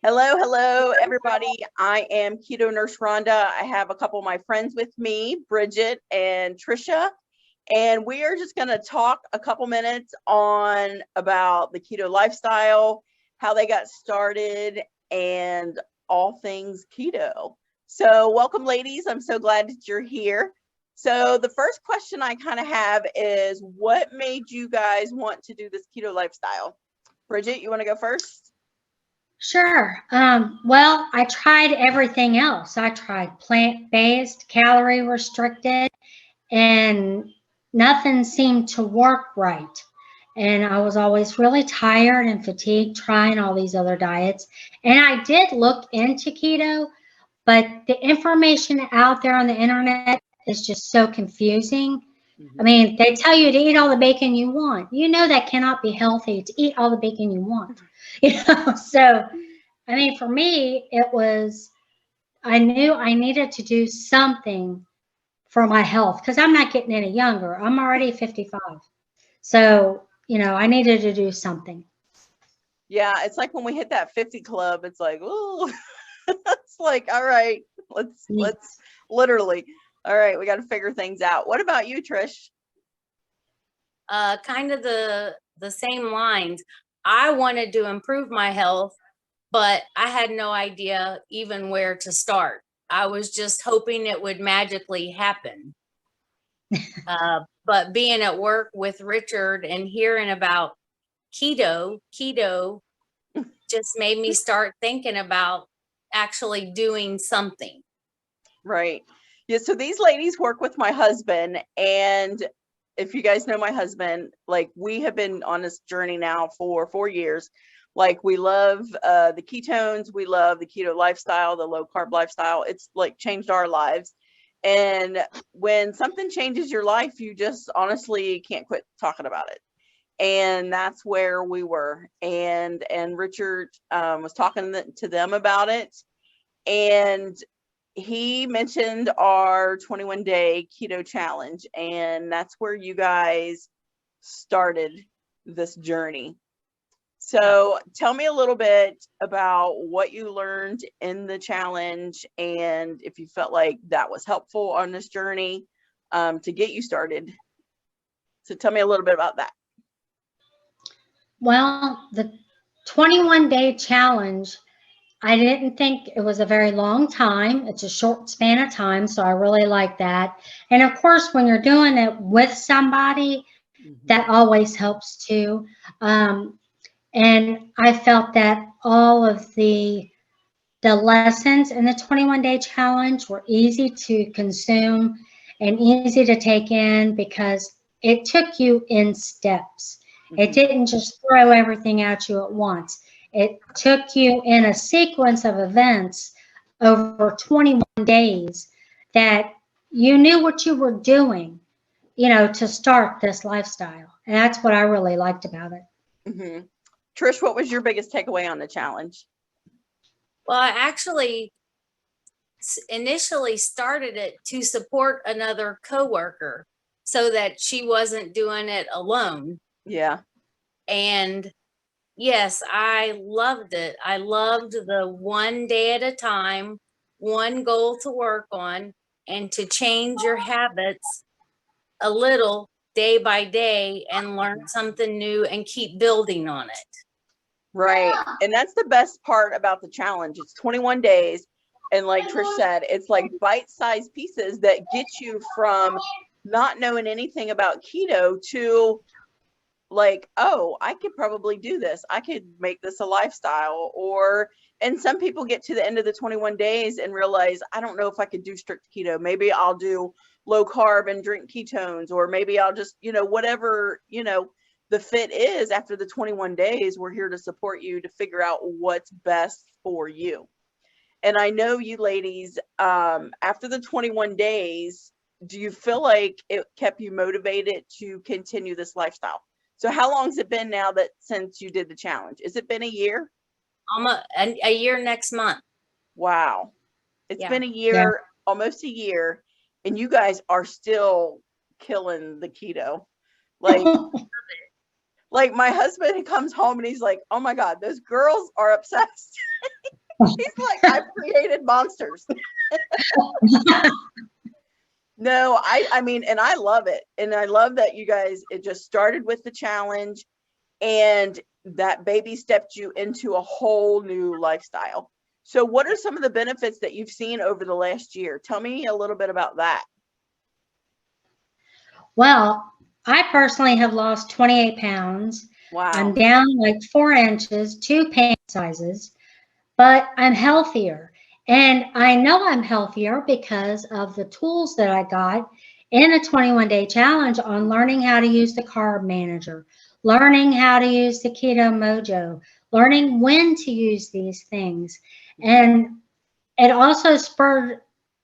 Hello, everybody. I am Keto Nurse Rhonda. I have a couple of my friends with me, Bridget and Trisha, and we are just going to talk a couple minutes on about the keto lifestyle, how they got started, and all things keto. So, welcome, ladies. I'm so glad that you're here. So, the first question I kind of have is, what made you guys want to do this keto lifestyle? Bridget, you want to go first? Sure. Well, I tried everything else. I tried plant-based, calorie restricted, and nothing seemed to work right. And I was always really tired and fatigued trying all these other diets. And I did look into keto, but the information out there on the internet is just so confusing. I mean, they tell you to eat all the bacon you want. You know that cannot be healthy to eat all the bacon you want. So I mean, for me, it was, I knew I needed to do something for my health because I'm not getting any younger. I'm already 55. So, I needed to do something. Yeah, it's like when we hit that 50 club, it's like, oh, it's like, all right, let's literally, all right, we got to figure things out. What about you, Trish? Kind of the same lines. I wanted to improve my health, but I had no idea even where to start. I was just hoping it would magically happen. But being at work with Richard and hearing about keto just made me start thinking about actually doing something. Right. Yeah. So these ladies work with my husband. And if you guys know my husband, like we have been on this journey now for 4 years. Like we love the ketones. We love the keto lifestyle, the low carb lifestyle. It's like changed our lives. And when something changes your life, you just honestly can't quit talking about it. And that's where we were. And Richard was talking to them about it. And he mentioned our 21-day keto challenge, and that's where you guys started this journey. So tell me a little bit about what you learned in the challenge and if you felt like that was helpful on this journey to get you started. So tell me a little bit about that. Well, the 21-day challenge, I didn't think it was a very long time. It's a short span of time, so I really like that. And of course, when you're doing it with somebody, that always helps too. And I felt that all of the lessons in the 21-day challenge were easy to consume and easy to take in because it took you in steps. It didn't just throw everything at you at once. It took you in a sequence of events over 21 days that you knew what you were doing, to start this lifestyle. And that's what I really liked about it. Trish, what was your biggest takeaway on the challenge? Well, I actually initially started it to support another coworker so that she wasn't doing it alone. Yeah. And yes, I loved it. I loved the 1 day at a time, one goal to work on, and to change your habits a little day by day and learn something new and keep building on it. Right. And that's the best part about the challenge. It's 21 days. And like Trish said, it's like bite-sized pieces that get you from not knowing anything about keto to like, oh, I could probably do this. I could make this a lifestyle. And some people get to the end of the 21 days and realize, I don't know if I could do strict keto. Maybe I'll do low carb and drink ketones, or maybe I'll just, whatever, the fit is. After the 21 days, we're here to support you to figure out what's best for you. And I know you ladies, after the 21 days, do you feel like it kept you motivated to continue this lifestyle? So how long has it been now that since you did the challenge? Has it been a year? A year next month. Wow. It's been a year, almost a year, and you guys are still killing the keto. Like my husband comes home and he's like, oh my God, those girls are obsessed. He's like, I've created monsters. No, I mean, and I love it. And I love that you guys, it just started with the challenge and that baby stepped you into a whole new lifestyle. So what are some of the benefits that you've seen over the last year? Tell me a little bit about that. Well, I personally have lost 28 pounds. Wow. I'm down like 4 inches, 2 pant sizes, but I'm healthier. And I know I'm healthier because of the tools that I got in a 21-day challenge on learning how to use the carb manager, learning how to use the Keto Mojo, learning when to use these things. And it also spurred,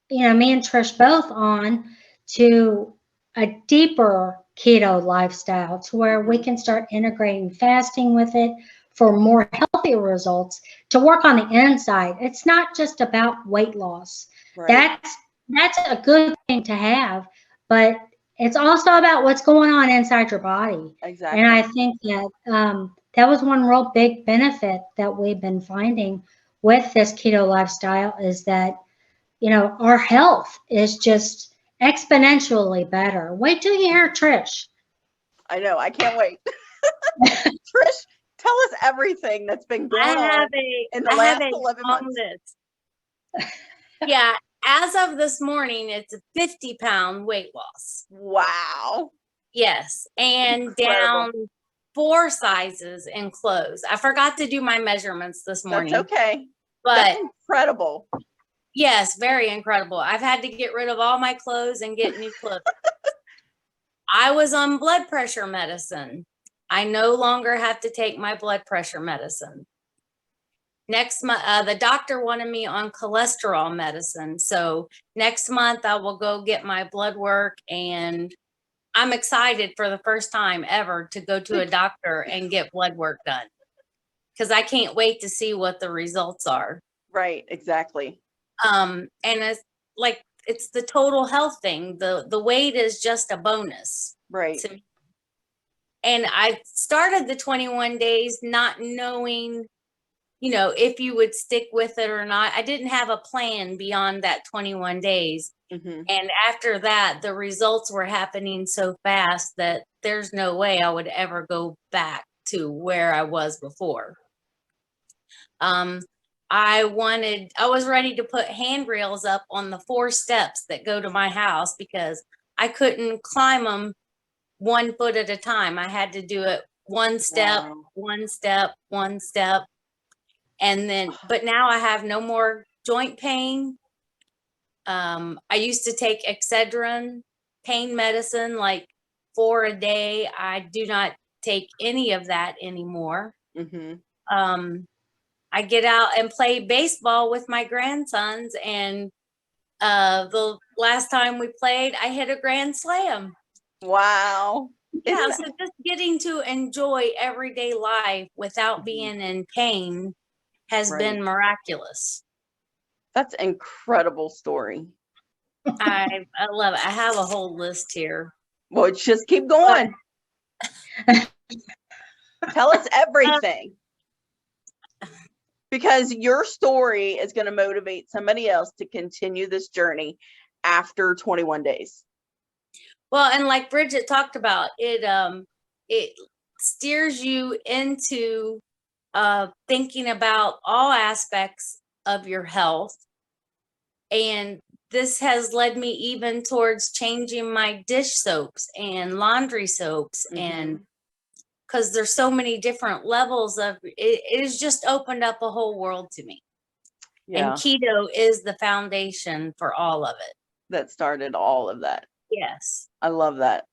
me and Trish both on to a deeper keto lifestyle to where we can start integrating fasting with it for more healthier results to work on the inside. It's not just about weight loss. Right. That's a good thing to have, but it's also about what's going on inside your body. Exactly. And I think that that was one real big benefit that we've been finding with this keto lifestyle is that, our health is just exponentially better. Wait till you hear Trish. I know. I can't wait. Trish, tell us everything that's been going on in the last 11 months. Yeah. As of this morning, it's a 50-pound weight loss. Wow. Yes. And Incredible. down 4 sizes in clothes. I forgot to do my measurements this morning. That's okay. But that's incredible. Yes, very incredible. I've had to get rid of all my clothes and get new clothes. I was on blood pressure medicine. I no longer have to take my blood pressure medicine. Next month, the doctor wanted me on cholesterol medicine. So next month I will go get my blood work, and I'm excited for the first time ever to go to a doctor and get blood work done because I can't wait to see what the results are. Right, exactly. And it's the total health thing. The weight is just a bonus. Right. To me. And I started the 21 days not knowing, if you would stick with it or not. I didn't have a plan beyond that 21 days. Mm-hmm. And after that, the results were happening so fast that there's no way I would ever go back to where I was before. I was ready to put handrails up on the 4 steps that go to my house because I couldn't climb them 1 foot at a time. I had to do it 1 step, Wow. 1 step, 1 step. But now I have no more joint pain. I used to take Excedrin pain medicine, like 4 a day. I do not take any of that anymore. Mm-hmm. I get out and play baseball with my grandsons, and the last time we played, I hit a grand slam. Wow. Yeah, so just getting to enjoy everyday life without being in pain has been miraculous. That's an incredible story. I love it. I have a whole list here. Well, just keep going. Tell us everything. Because your story is going to motivate somebody else to continue this journey after 21 days. Well, and like Bridget talked about, it steers you into thinking about all aspects of your health. And this has led me even towards changing my dish soaps and laundry soaps. Mm-hmm. And because there's so many different levels of it has just opened up a whole world to me. Yeah. And keto is the foundation for all of it. That started all of that. Yes. I love that.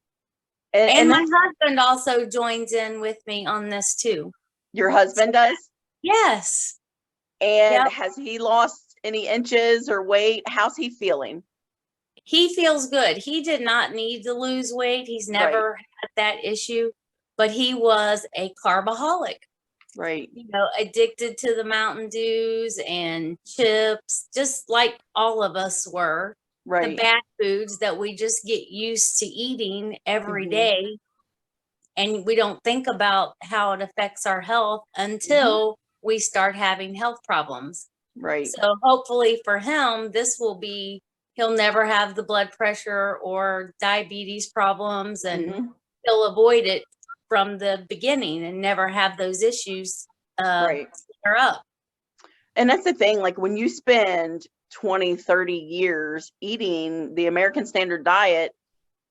And my husband also joins in with me on this too. Your husband does? Yes. And has he lost any inches or weight? How's he feeling? He feels good. He did not need to lose weight. He's never had that issue, but he was a carbaholic. Right. Addicted to the Mountain Dews and chips, just like all of us were. Right. The bad foods that we just get used to eating every day. And we don't think about how it affects our health until we start having health problems. Right. So hopefully for him, this will be, he'll never have the blood pressure or diabetes problems, and Mhm. he'll avoid it from the beginning and never have those issues Right. flare up. And that's the thing, like when you spend 20, 30 years eating the American standard diet,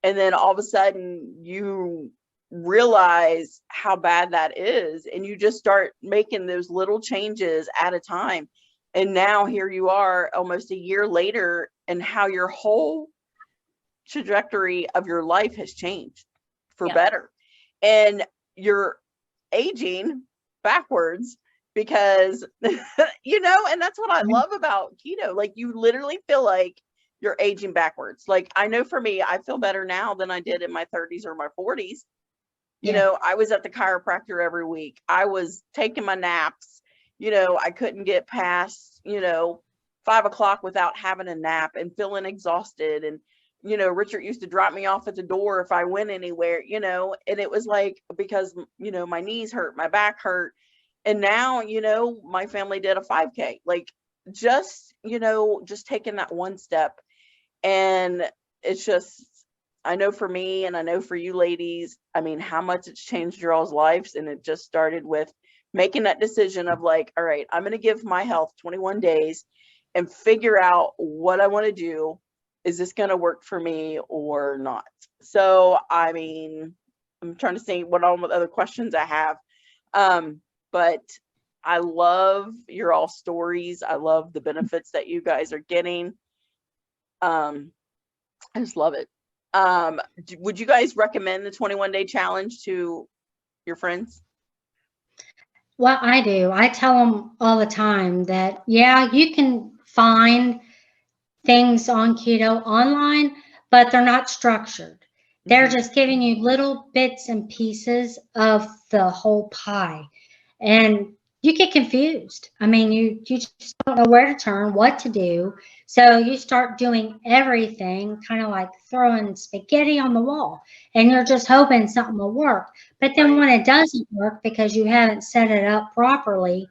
and then all of a sudden you realize how bad that is, and you just start making those little changes at a time. And now here you are almost a year later, and how your whole trajectory of your life has changed for Yeah. better. And you're aging backwards because, and that's what I love about keto. Like you literally feel like you're aging backwards. Like I know for me, I feel better now than I did in my 30s or my 40s. Yeah. I was at the chiropractor every week. I was taking my naps. I couldn't get past, 5 o'clock without having a nap and feeling exhausted. And, Richard used to drop me off at the door if I went anywhere, and it was like, because, my knees hurt, my back hurt. And now, my family did a 5K, like just, just taking that one step. And it's just, I know for me, and I know for you ladies, I mean, how much it's changed your all's lives. And it just started with making that decision of like, all right, I'm going to give my health 21 days and figure out what I want to do. Is this going to work for me or not? So, I mean, I'm trying to think what all the other questions I have. But I love your all stories. I love the benefits that you guys are getting. I just love it. Would you guys recommend the 21-day challenge to your friends? Well, I do. I tell them all the time that, yeah, you can find things on keto online, but they're not structured. They're Mhm. just giving you little bits and pieces of the whole pie. And you get confused. I mean, you just don't know where to turn, what to do. So you start doing everything, kind of like throwing spaghetti on the wall, and you're just hoping something will work. But then Right. when it doesn't work because you haven't set it up properly,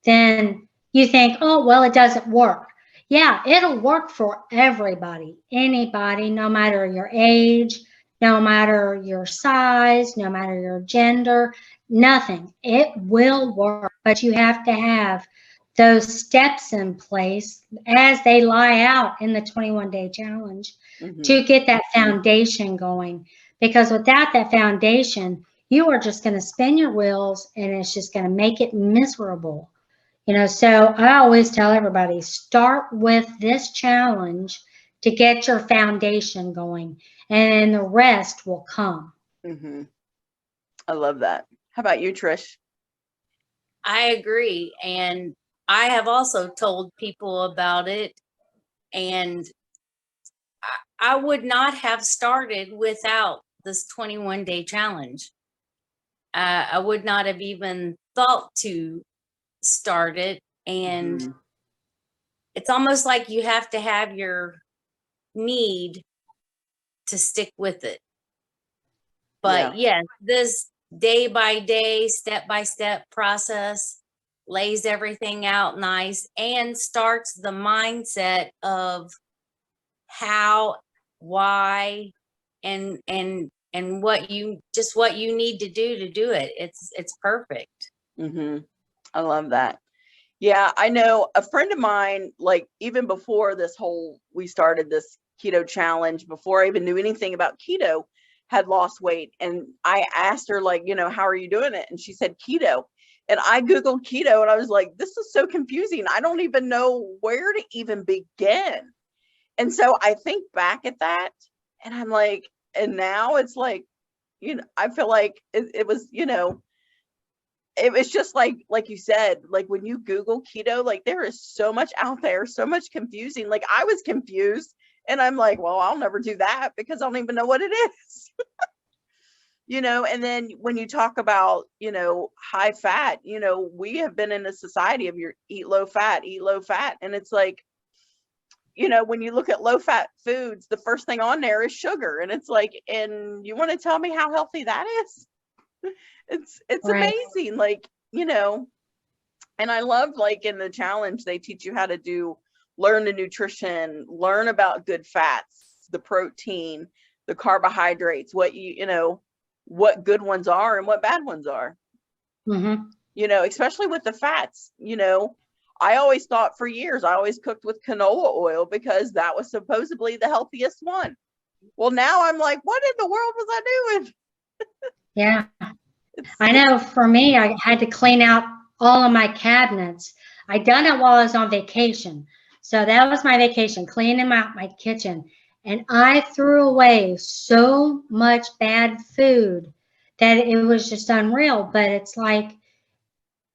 then you think, oh, well, it doesn't work. Yeah, it'll work for everybody, anybody, no matter your age, no matter your size, no matter your gender, nothing. It will work, but you have to have those steps in place as they lie out in the 21-day challenge Mhm. to get that foundation going. Because without that foundation, you are just going to spin your wheels and it's just going to make it miserable. So I always tell everybody, start with this challenge to get your foundation going, and the rest will come. Mhm. I love that. How about you, Trish? I agree. And I have also told people about it. And I would not have started without this 21-day challenge. I would not have even thought to start it. And Mhm. it's almost like you have to have your need to stick with it. Yeah. But yes, this day by day, step by step process lays everything out nice and starts the mindset of how, why, and what you need to do it. It's perfect. Mhm. I love that. Yeah, I know a friend of mine, like even before we started this keto challenge, before I even knew anything about keto, had lost weight. And I asked her, like, how are you doing it? And she said keto. And I Googled keto and I was like, this is so confusing. I don't even know where to even begin. And so I think back at that and I'm like, and now it's like, I feel like it was, it was just like you said, like when you Google keto, like there is so much out there, so much confusing. Like I was confused and I'm like, well, I'll never do that because I don't even know what it is. And then when you talk about, high fat, we have been in a society of your eat low fat, eat low fat. And it's like, when you look at low fat foods, the first thing on there is sugar. And it's like, and you want to tell me how healthy that is? It's Right. amazing. Like, And I love, like, in the challenge, they teach you how to learn the nutrition, learn about good fats, the protein, the carbohydrates, what what good ones are and what bad ones are. Mm-hmm. Especially with the fats, I always thought for years, I always cooked with canola oil because that was supposedly the healthiest one. Well, now I'm like, what in the world was I doing? Yeah. I know for me, I had to clean out all of my cabinets. I done it while I was on vacation. So that was my vacation, cleaning out my kitchen. And I threw away so much bad food that it was just unreal. But it's like,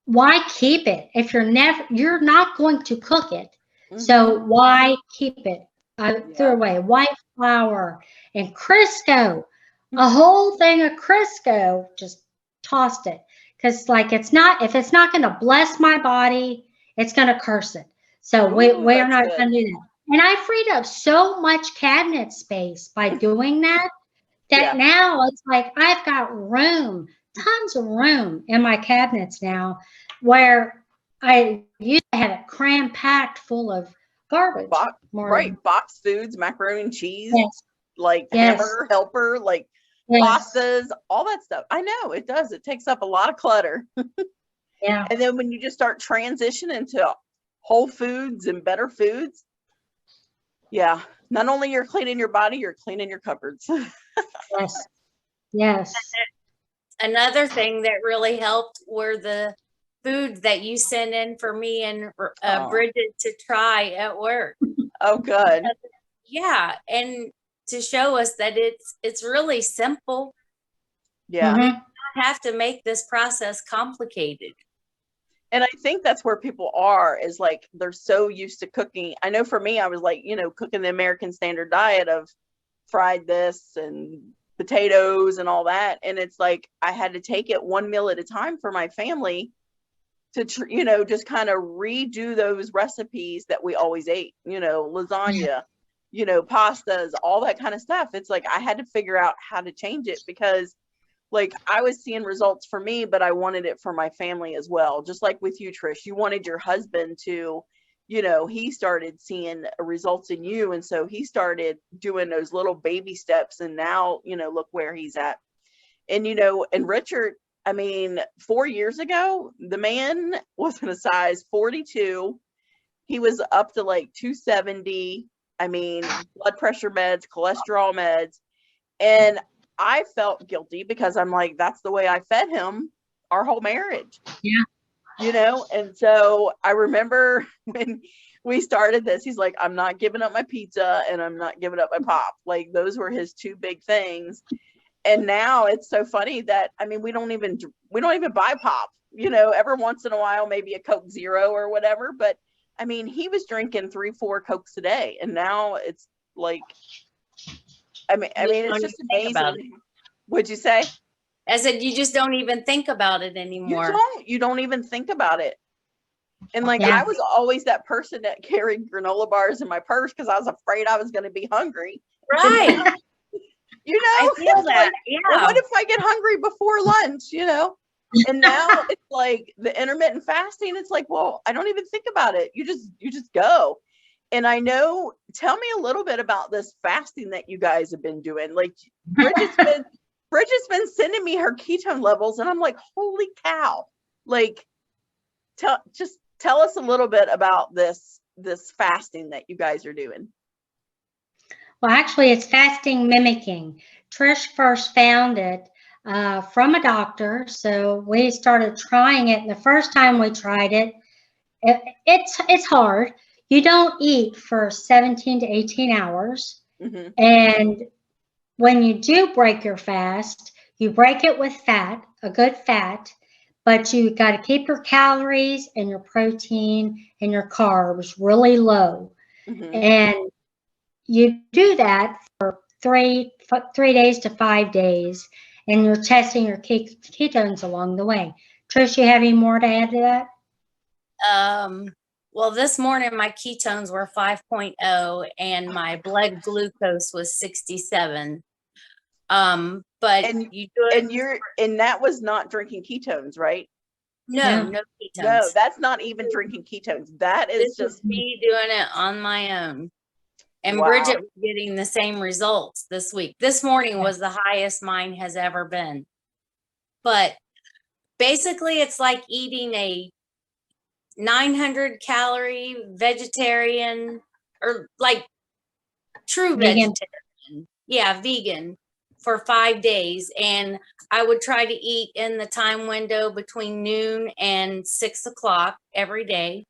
why keep it if you're not going to cook it? So why keep it? I threw away white flour and Crisco, a whole thing of Crisco, just tossed it. Because like if it's not going to bless my body, it's going to curse it. So we're not going to do that. And I freed up so much cabinet space by doing that, that now it's like I've got room, tons of room in my cabinets now, where I used to have it cram packed full of garbage. Box foods, macaroni and cheese, Yes. like Yes. hamburger helper, like Yes. pastas, all that stuff. I know it does. It takes up a lot of clutter. Yeah. And then when you just start transitioning to whole foods and better foods, not only you're cleaning your body, you're cleaning your cupboards. Yes. Yes. Another thing that really helped were the foods that you sent in for me and Bridget to try at work. Oh, good. Yeah, and to show us that it's really simple. Yeah. Mm-hmm. We don't have to make this process complicated. And I think that's where people are, is like, they're so used to cooking. I know for me, I was like, cooking the American standard diet of fried this and potatoes and all that. And it's like, I had to take it one meal at a time for my family to, just kind of redo those recipes that we always ate, lasagna, pastas, all that kind of stuff. It's like, I had to figure out how to change it because, like, I was seeing results for me, but I wanted it for my family as well. Just like with you, Trish, you wanted your husband to, he started seeing results in you. And so he started doing those little baby steps. And now, look where he's at. And, and Richard, I mean, 4 years ago, the man was in a size 42. He was up to like 270. I mean, blood pressure meds, cholesterol meds. And I felt guilty because I'm like, that's the way I fed him our whole marriage. Yeah. And so I remember when we started this, he's like, I'm not giving up my pizza and I'm not giving up my pop. Like, those were his two big things. And now it's so funny that, I mean, we don't even buy pop, every once in a while, maybe a Coke Zero or whatever. But I mean, he was drinking 3-4 Cokes a day. And now it's like, I mean, it's just amazing. What'd you say? I said, you just don't even think about it anymore. You don't even think about it. And like, I was always that person that carried granola bars in my purse because I was afraid I was going to be hungry. Right. I feel that. Like, well, what if I get hungry before lunch, And now it's like the intermittent fasting. It's like, well, I don't even think about it. You just go. And I know, tell me a little bit about this fasting that you guys have been doing. Like, Bridget's been sending me her ketone levels, and I'm like, holy cow. Like, tell us a little bit about this fasting that you guys are doing. Well, actually, it's fasting mimicking. Trish first found it from a doctor, so we started trying it. And the first time we tried it, it's hard. You don't eat for 17 to 18 hours. Mm-hmm. And when you do break your fast, you break it with fat, a good fat, but you got to keep your calories and your protein and your carbs really low. Mm-hmm. And you do that for 3 days to 5 days, and you're testing your ketones along the way. Trish, you have any more to add to that? Well, this morning my ketones were 5.0 and my blood glucose was 67. But and you do it, and that was not drinking ketones, right? No, No. no No, ketones. that's not even drinking ketones. That is This is just, me doing it on my own. And wow. Bridget was getting the same results this week. This morning was the highest mine has ever been. But basically, it's like eating a 900 calorie vegetarian, or like true Vegan. vegetarian. Yeah, vegan for 5 days. And I would try to eat in the time window between noon and 6 o'clock every day.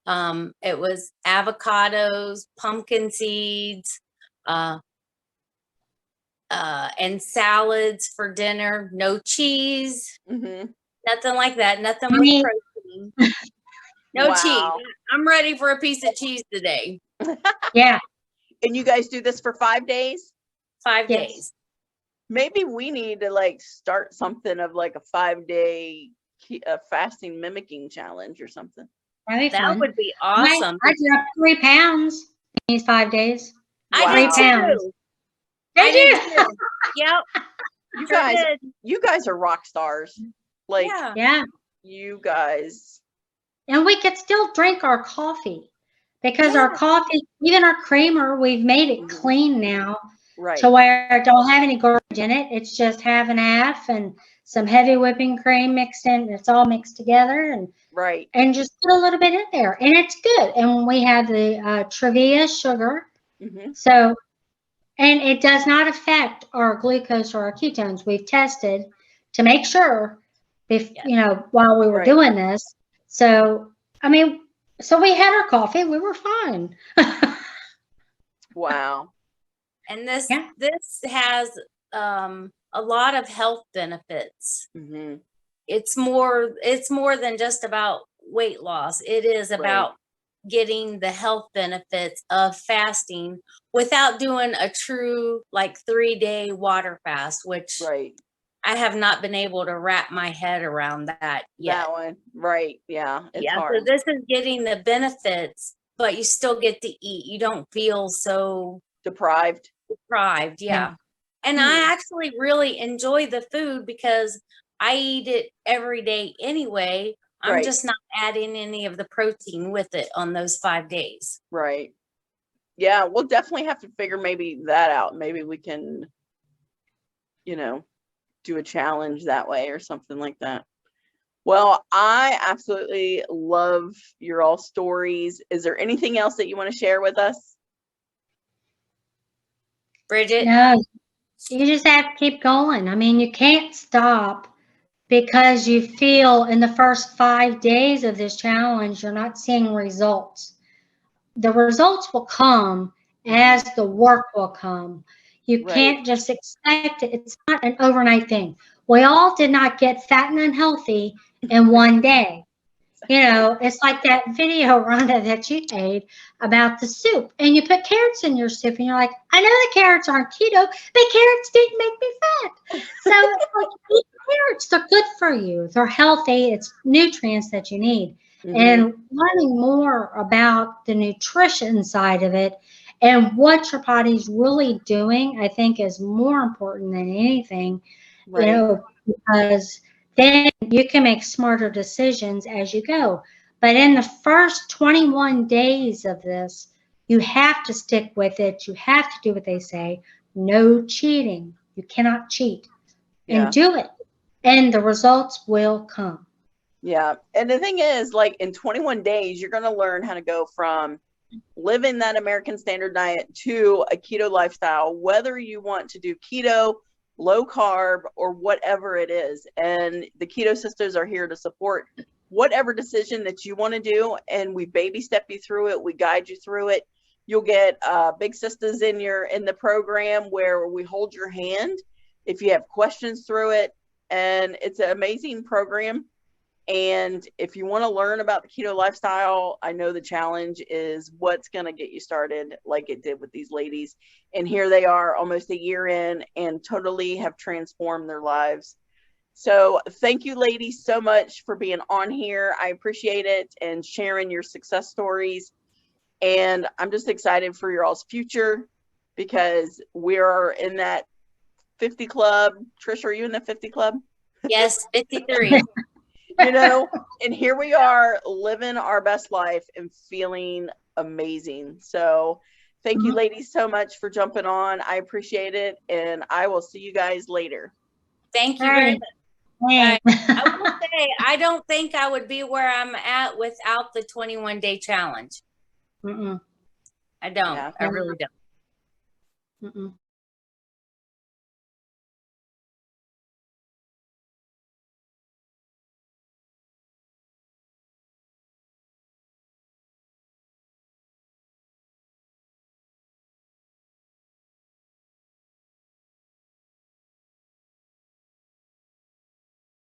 It was avocados, pumpkin seeds, and salads for dinner. No cheese, Mhm. nothing like that. Nothing I with mean, protein. No cheese. Wow. I'm ready for a piece of cheese today. yeah, And you guys do this for 5 days? 5 Yes. days. Maybe we need to like start something of like a 5-day fasting mimicking challenge or something. that'd be That fun. would be awesome. I dropped 3 pounds in these 5 days. I Three did pounds. too. Did I did you? too. Yep. You Sure guys, did. you guys are rock stars. Like Yeah. Yeah. you guys. And we could still drink our coffee because Yeah. our coffee, even our creamer, we've made it Mhm. clean now Right. to where it don't have any garbage in it. It's just half and half and some heavy whipping cream mixed in. It's all mixed together Right. and just put a little bit in there. And it's good. And we have the Trevia sugar. Mhm. So, and it does not affect our glucose or our ketones. We've tested to make sure if, Yeah. while we were Right. doing this. So, I mean, so we had our coffee, we were fine. Wow. And this Yeah. this has a lot of health benefits. Mhm. It's more than just about weight loss. It is about getting the health benefits of fasting without doing a true like 3-day water fast, which Right. I have not been able to wrap my head around that yet. That one. Right. Yeah. It's Yeah, so hard. this is getting the benefits, but you still get to eat. You don't feel so Deprived. deprived. Yeah. And Hmm. I actually really enjoy the food because I eat it every day anyway. I'm Right. just not adding any of the protein with it on those 5 days. Right. Yeah, we'll definitely have to figure maybe that out. Maybe we can, do a challenge that way or something like that. Well, I absolutely love your all stories. Is there anything else that you want to share with us? Bridget? No, you just have to keep going. I mean, you can't stop because you feel in the first 5 days of this challenge, you're not seeing results. The results will come as the work will come. You Right. can't just expect it. It's not an overnight thing. We all did not get fat and unhealthy in one day. It's like that video, Rhonda, that you made about the soup. And you put carrots in your soup, and you're like, I know the carrots aren't keto, but carrots didn't make me fat. So it's like, eat carrots. They're good for you. They're healthy. It's nutrients that you need. Mhm. And learning more about the nutrition side of it and what your body's really doing, I think, is more important than anything, Right. because then you can make smarter decisions as you go. But in the first 21 days of this, you have to stick with it. You have to do what they say. No cheating. You cannot cheat. Yeah. And do it. And the results will come. Yeah. And the thing is, like in 21 days, you're going to learn how to go from living that American standard diet to a keto lifestyle, whether you want to do keto, low carb, or whatever it is. And the Keto Sisters are here to support whatever decision that you want to do. And we baby step you through it. We guide you through it. You'll get big sisters in the program where we hold your hand if you have questions through it. And it's an amazing program. And if you want to learn about the keto lifestyle, I know the challenge is what's going to get you started like it did with these ladies. And here they are almost a year in and totally have transformed their lives. So thank you, ladies, so much for being on here. I appreciate it and sharing your success stories. And I'm just excited for your all's future because we're in that 50 club. Trish, are you in the 50 club? Yes, 53. you know, and here we are living our best life and feeling amazing. So thank you ladies so much for jumping on. I appreciate it. And I will see you guys later. Thank you very Right. much. Hey. I will say, I don't think I would be where I'm at without the 21-day challenge. Mm-mm. I don't. Yeah. I really don't. Mm-mm.